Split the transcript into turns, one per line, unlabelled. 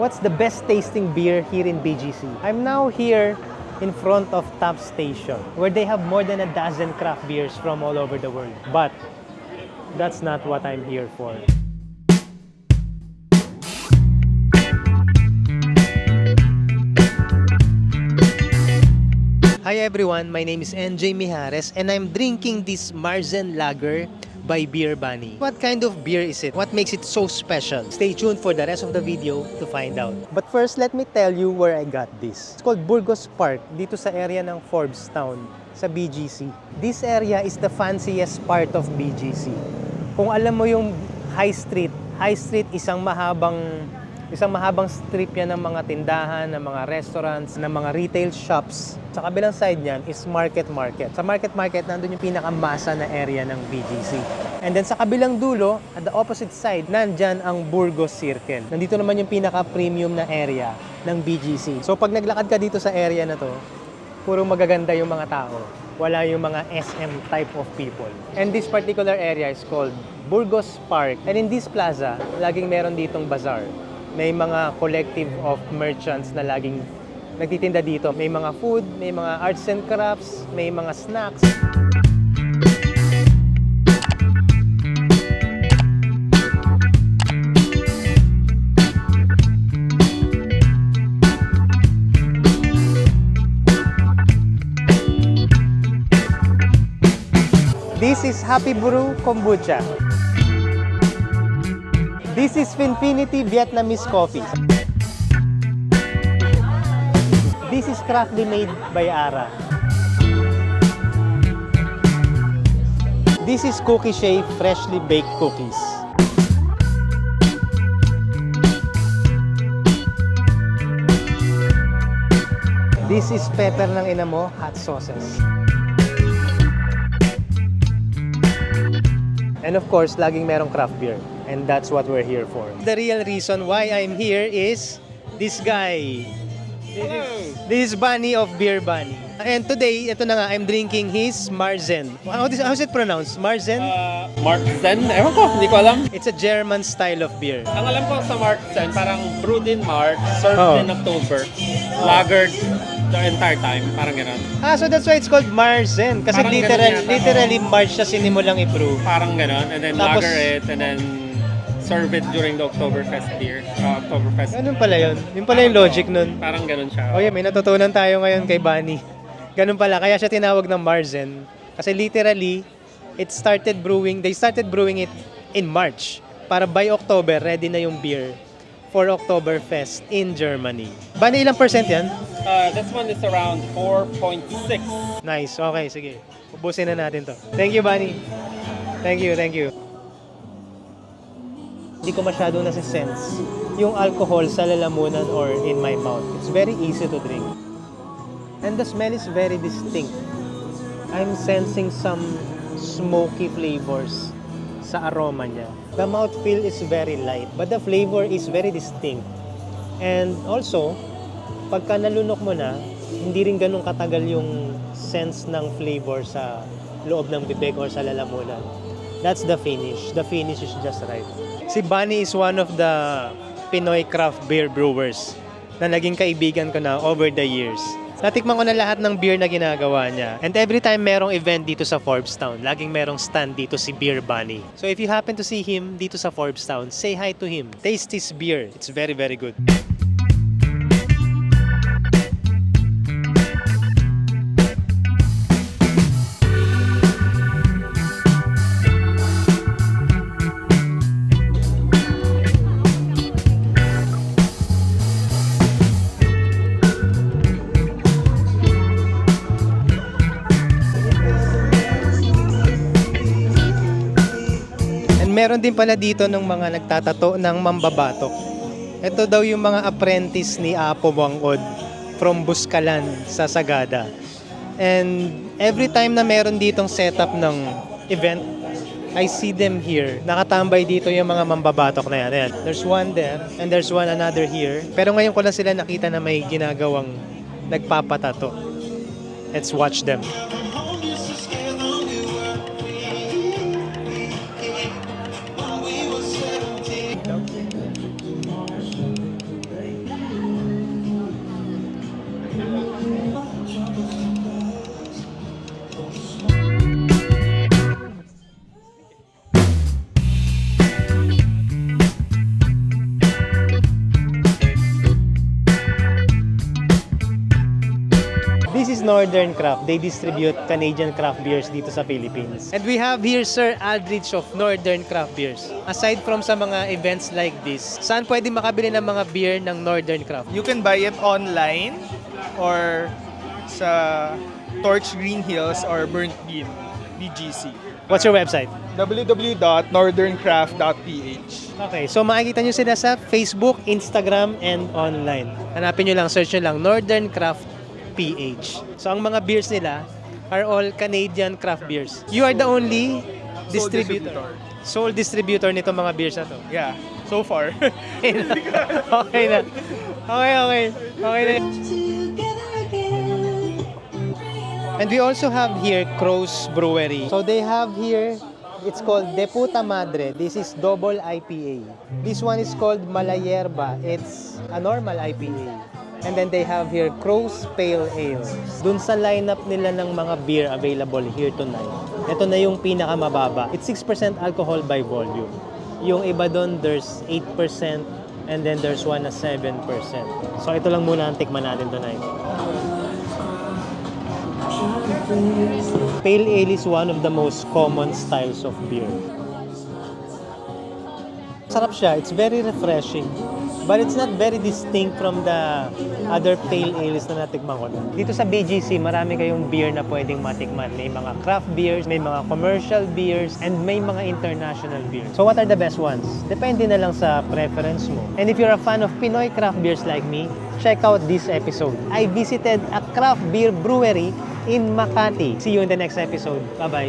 What's the best tasting beer here in BGC? I'm now here in front of Top Station, where they have more than a dozen craft beers from all over the world. But that's not what I'm here for. Hi everyone, my name is NJ Mijares and I'm drinking this Marzen Lager by Beer Bunny. What kind of beer is it? What makes it so special? Stay tuned for the rest of the video to find out. But first, let me tell you where I got this. It's called Burgos Park, dito sa area ng Forbes Town, sa BGC. This area is the fanciest part of BGC. Kung alam mo yung High Street isang mahabang strip yan ng mga tindahan, ng mga restaurants, ng mga retail shops. Sa kabilang side niyan is Market. Sa Market, nandun yung pinakamasa na area ng BGC. And then sa kabilang dulo, at the opposite side, nandyan ang Burgos Circle. Nandito naman yung pinaka-premium na area ng BGC. So pag naglakad ka dito sa area na to, puro magaganda yung mga tao. Wala yung mga SM type of people. And this particular area is called Burgos Park. And in this plaza, laging meron ditong bazaar. May mga collective of merchants na laging nagtitinda dito. May mga food, may mga arts and crafts, may mga snacks. This is Happy Brew Kombucha. This is Finfinity Vietnamese Coffee. This is Craftly Made by Ara. This is Cookie Shea Freshly Baked Cookies. This is Pepper ng Ina Mo Hot Sauces. And of course, laging merong craft beer. And that's what we're here for. The real reason why I'm here is this guy. This is Bunny of Beer Bunny. And today, ito na nga, I'm drinking his Marzen. How's it pronounced? Marzen?
Marzen? Ewan ko, hindi ko alam.
It's a German style of beer.
Ang alam ko sa Marzen, parang brewed in March, served in October, lagered the entire time, parang gano'n.
So that's why it's called Marzen. Kasi
Parang
literally March siya sinimulang i-brew.
Parang gano'n, and then
Tapos,
lager it, and then serve it during the Oktoberfest beer. Oktoberfest.
Ganun pala yun. Yun pala yung logic nun.
Parang gano'n siya.
Oh yeah, may natutunan tayo ngayon kay Bunny. Ganun pala, kaya siya tinawag ng Marzen. Kasi literally, they started brewing it in March. Para by October, ready na yung beer for Oktoberfest in Germany. Bunny, ilang percent yan?
This one is around 4.6.
Nice, okay, sige. Ubusin na natin to. Thank you, Bunny. Thank you. Hindi ko masyadong nasi-sense yung alcohol sa lalamunan or in my mouth. It's very easy to drink. And the smell is very distinct. I'm sensing some smoky flavors sa aroma niya. The mouthfeel is very light, but the flavor is very distinct. And also, pagka nalunok mo na, hindi rin ganun katagal yung sense ng flavor sa loob ng bibig or sa lalamunan. That's the finish. The finish is just right. Si Bunny is one of the Pinoy craft beer brewers na naging kaibigan ko na over the years. Natikman ko na lahat ng beer na ginagawa niya. And every time merong event dito sa Forbes Town, laging merong stand dito si Beer Bunny. So if you happen to see him dito sa Forbes Town, say hi to him. Taste his beer. It's very, very good. Meron din pala dito ng mga nagtatato ng mambabatok. Ito daw yung mga apprentice ni Apo Wangod from Buskalan sa Sagada. And every time na meron ditong setup ng event, I see them here. Nakatambay dito yung mga mambabatok na yan. Ayan. There's one there and there's one another here. Pero ngayon ko lang sila nakita na may ginagawang nagpapatato. Let's watch them. Northern Craft. They distribute Canadian craft beers dito sa Philippines. And we have here Sir Aldrich of Northern Craft Beers. Aside from sa mga events like this, saan pwede makabili ng mga beer ng Northern Craft?
You can buy it online or sa Torch Green Hills or Burnt Bean, BGC.
What's your website?
www.northerncraft.ph.
Okay, so makikita nyo sila sa Facebook, Instagram, and online. Hanapin nyo lang, search nyo lang, Northern Craft PH. So ang mga beers nila are all Canadian craft beers. You are the only distributor. Sole distributor nito mga beers na to.
Yeah, so far.
Okay na. Okay na. Okay na. And we also have here Crow's Brewery. So they have here, it's called De Puta Madre. This is double IPA. This one is called Malayerba. It's a normal IPA. And then they have here Crow's Pale Ale. Dun sa lineup nila ng mga beer available here tonight, ito na yung pinakamababa. It's 6% alcohol by volume. Yung iba dun, there's 8% and then there's one na 7%. So ito lang muna ang tikman natin tonight. Pale ale is one of the most common styles of beer. Sarap siya. It's very refreshing. But it's not very distinct from the other pale ales na natikman ko. Dito sa BGC, marami kayong beer na pwedeng matikman. May mga craft beers, may mga commercial beers, and may mga international beers. So what are the best ones? Depende na lang sa preference mo. And if you're a fan of Pinoy craft beers like me, check out this episode. I visited a craft beer brewery in Makati. See you in the next episode. Bye-bye.